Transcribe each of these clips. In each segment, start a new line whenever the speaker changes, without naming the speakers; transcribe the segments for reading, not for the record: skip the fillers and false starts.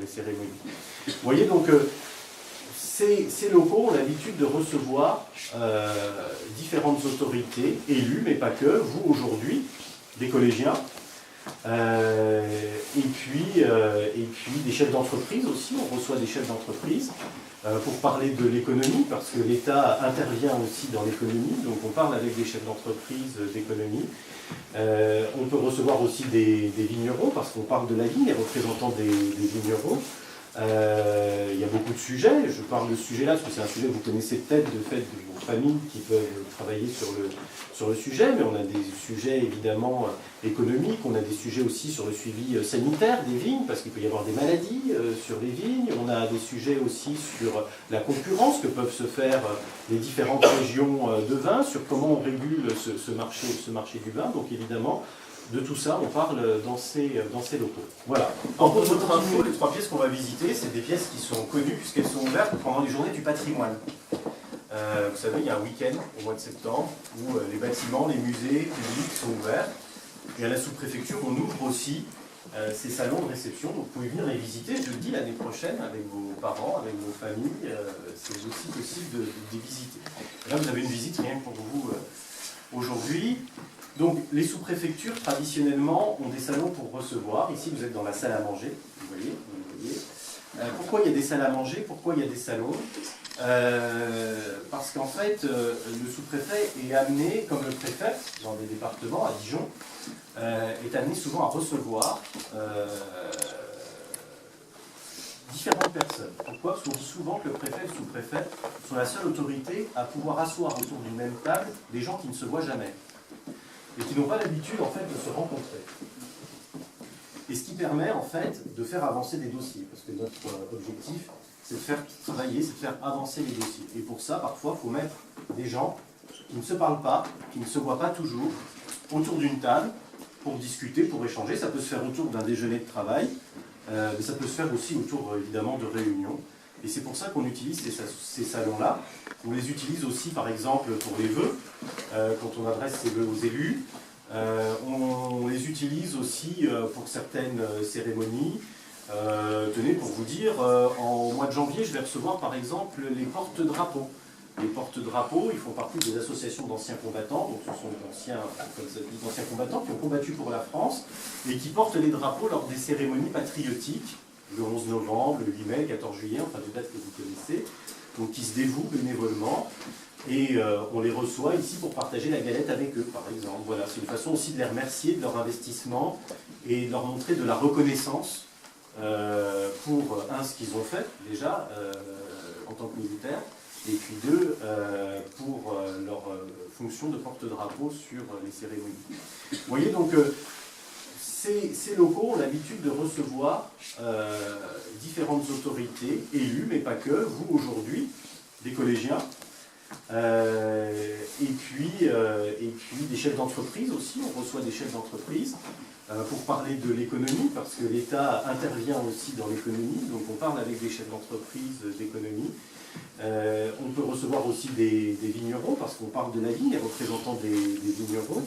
les cérémonies. Vous voyez donc, ces locaux ont l'habitude de recevoir différentes autorités élues, mais pas que, vous aujourd'hui, des collégiens, et puis des chefs d'entreprise aussi, on reçoit des chefs d'entreprise pour parler de l'économie, parce que l'État intervient aussi dans l'économie, donc on parle avec des chefs d'entreprise d'économie. On peut recevoir aussi des vignerons, parce qu'on parle de la vigne, les représentants des vignerons. Il y a beaucoup de sujets, je parle de ce sujet-là parce que c'est un sujet que vous connaissez peut-être de fait de vos familles qui peuvent travailler sur le sujet, mais on a des sujets évidemment économiques, on a des sujets aussi sur le suivi sanitaire des vignes, parce qu'il peut y avoir des maladies sur les vignes, on a des sujets aussi sur la concurrence que peuvent se faire les différentes régions de vin, sur comment on régule ce marché du vin, donc évidemment, de tout ça, on parle dans ces locaux. Voilà. En pour votre info, les 3 pièces qu'on va visiter, c'est des pièces qui sont connues puisqu'elles sont ouvertes pendant les journées du patrimoine. Vous savez, il y a un week-end au mois de septembre où les bâtiments, les musées publics sont ouverts. Et à la sous-préfecture, on ouvre aussi ces salons de réception. Donc vous pouvez venir les visiter, je le dis, l'année prochaine avec vos parents, avec vos familles. C'est aussi possible de les visiter. Et là, vous avez une visite rien que pour vous aujourd'hui. Donc, les sous-préfectures, traditionnellement, ont des salons pour recevoir. Ici, vous êtes dans la salle à manger, vous voyez. Pourquoi il y a des salles à manger? Pourquoi il y a des salons? Parce qu'en fait, le sous-préfet est amené, comme le préfet, dans des départements, à Dijon, est amené souvent à recevoir différentes personnes. Pourquoi? Parce qu'on dit souvent que le préfet et le sous-préfet sont la seule autorité à pouvoir asseoir autour d'une même table des gens qui ne se voient jamais et qui n'ont pas l'habitude en fait de se rencontrer. Et ce qui permet en fait de faire avancer des dossiers, parce que notre objectif c'est de faire travailler, c'est de faire avancer les dossiers. Et pour ça, parfois, il faut mettre des gens qui ne se parlent pas, qui ne se voient pas toujours, autour d'une table, pour discuter, pour échanger. Ça peut se faire autour d'un déjeuner de travail, mais ça peut se faire aussi autour, évidemment, de réunions. Et c'est pour ça qu'on utilise ces salons-là. On les utilise aussi, par exemple, pour les vœux, quand on adresse ces vœux aux élus. On les utilise aussi pour certaines cérémonies. Tenez, pour vous dire, en mois de janvier, je vais recevoir, par exemple, les porte-drapeaux. Les porte-drapeaux, ils font partie des associations d'anciens combattants, donc ce sont d'anciens combattants qui ont combattu pour la France et qui portent les drapeaux lors des cérémonies patriotiques, le 11 novembre, le 8 mai, le 14 juillet, enfin des dates que vous connaissez, donc qui se dévouent bénévolement. Et on les reçoit ici pour partager la galette avec eux, par exemple. Voilà, c'est une façon aussi de les remercier de leur investissement et de leur montrer de la reconnaissance pour, ce qu'ils ont fait déjà en tant que militaires, et puis 2, pour leur fonction de porte-drapeau sur les cérémonies. Vous voyez donc, ces locaux ont l'habitude de recevoir différentes autorités élues, mais pas que, vous aujourd'hui, des collégiens, et puis des chefs d'entreprise aussi, on reçoit des chefs d'entreprise pour parler de l'économie, parce que l'État intervient aussi dans l'économie, donc on parle avec des chefs d'entreprise d'économie. On peut recevoir aussi des vignerons, parce qu'on parle de la vigne, les représentants des vignerons.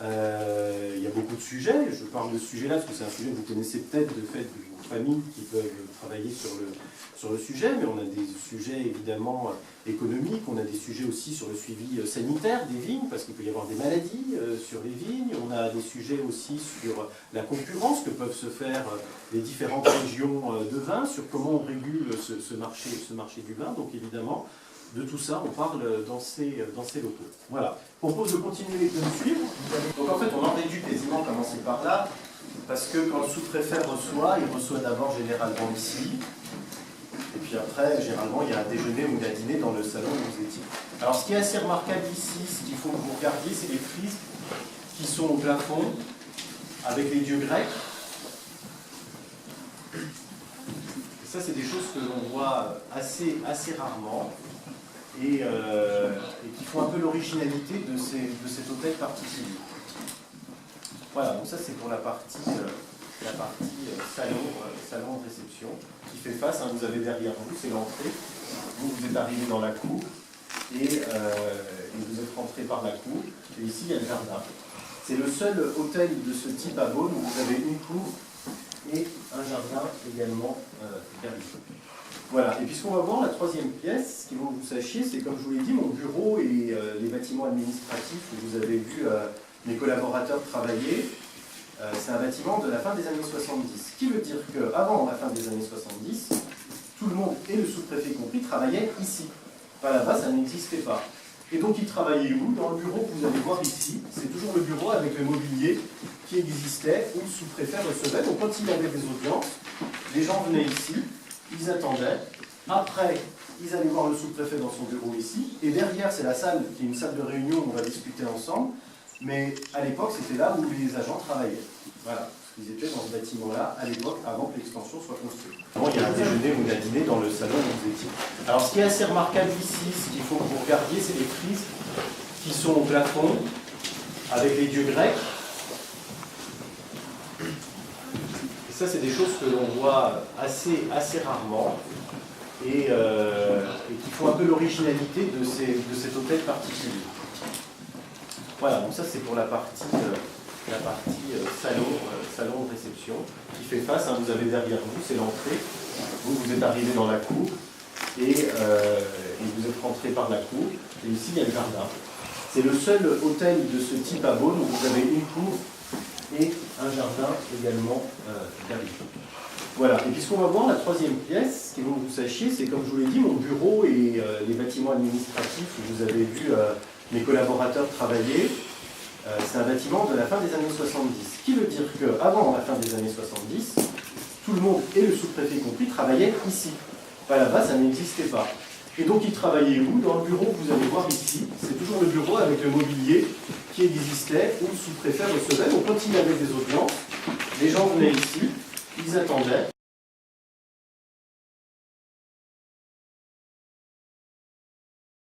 Il y a beaucoup de sujets, je parle de ce sujet-là parce que c'est un sujet que vous connaissez peut-être de fait de vos familles qui peuvent travailler sur le sujet, mais on a des sujets évidemment économiques, on a des sujets aussi sur le suivi sanitaire des vignes, parce qu'il peut y avoir des maladies sur les vignes, on a des sujets aussi sur la concurrence que peuvent se faire les différentes régions de vin, sur comment on régule ce marché du vin, donc évidemment, de tout ça, on parle dans ces locaux. Voilà. Je propose de continuer de nous suivre. Donc en fait, on aurait dû quasiment commencer par là, parce que quand le sous-préfet reçoit, il reçoit d'abord généralement ici, et puis après, généralement, il y a un déjeuner ou un dîner dans le salon où vous étiez. Alors ce qui est assez remarquable ici, ce qu'il faut que vous regardiez, c'est les frises qui sont au plafond, avec les dieux grecs. Et ça, c'est des choses que l'on voit assez rarement. Et qui font un peu l'originalité de cet hôtel particulier. Voilà, donc ça c'est pour la partie salon de réception, qui fait face, vous avez derrière vous, c'est l'entrée, vous êtes arrivé dans la cour, et vous êtes rentré par la cour, et ici il y a le jardin. C'est le seul hôtel de ce type à Beaune où vous avez une cour et un jardin également derrière. Voilà, et puis ce qu'on va voir, la troisième pièce, ce qu'il faut que vous sachiez, c'est comme je vous l'ai dit, mon bureau et les bâtiments administratifs où vous avez vu mes collaborateurs travailler, c'est un bâtiment de la fin des années 70. Ce qui veut dire qu'avant la fin des années 70, tout le monde, et le sous-préfet compris, travaillait ici. Enfin, là-bas, ça n'existait pas. Et donc, ils travaillaient où? Dans le bureau que vous allez voir ici. C'est toujours le bureau avec le mobilier qui existait, où le sous-préfet recevait. Donc, quand il y avait des audiences, les gens venaient ici, ils attendaient. Après, ils allaient voir le sous-préfet dans son bureau ici. Et derrière, c'est la salle, qui est une salle de réunion où on va discuter ensemble. Mais à l'époque, c'était là où les agents travaillaient. Voilà. Ils étaient dans ce bâtiment-là à l'époque, avant que l'extension soit construite. Bon, il y a un déjeuner ou un dîner dans le salon où vous étiez. Alors, ce qui est assez remarquable ici, ce qu'il faut que vous regardiez, c'est les frises qui sont au plafond, avec les dieux grecs. Et ça, c'est des choses que l'on voit assez rarement et qui font un peu l'originalité de cet hôtel particulier. Voilà, donc ça, c'est pour la partie salon de réception, qui fait face, vous avez derrière vous, c'est l'entrée. Vous êtes arrivé dans la cour et vous êtes rentré par la cour. Et ici, il y a le jardin. C'est le seul hôtel de ce type à Beaune où vous avez une cour et un jardin également derrière. Voilà, et puis ce qu'on va voir, la troisième pièce, ce qu'il faut que vous sachiez, c'est comme je vous l'ai dit, mon bureau et les bâtiments administratifs où vous avez vu mes collaborateurs travailler. C'est un bâtiment de la fin des années 70. Ce qui veut dire qu'avant la fin des années 70, tout le monde, et le sous-préfet compris, travaillait ici. Enfin, là-bas, ça n'existait pas. Et donc, ils travaillaient où? Dans le bureau que vous allez voir ici. C'est toujours le bureau avec le mobilier qui existait, où le sous-préfet recevait. Donc, quand il y avait des audiences, les gens venaient ici, ils attendaient.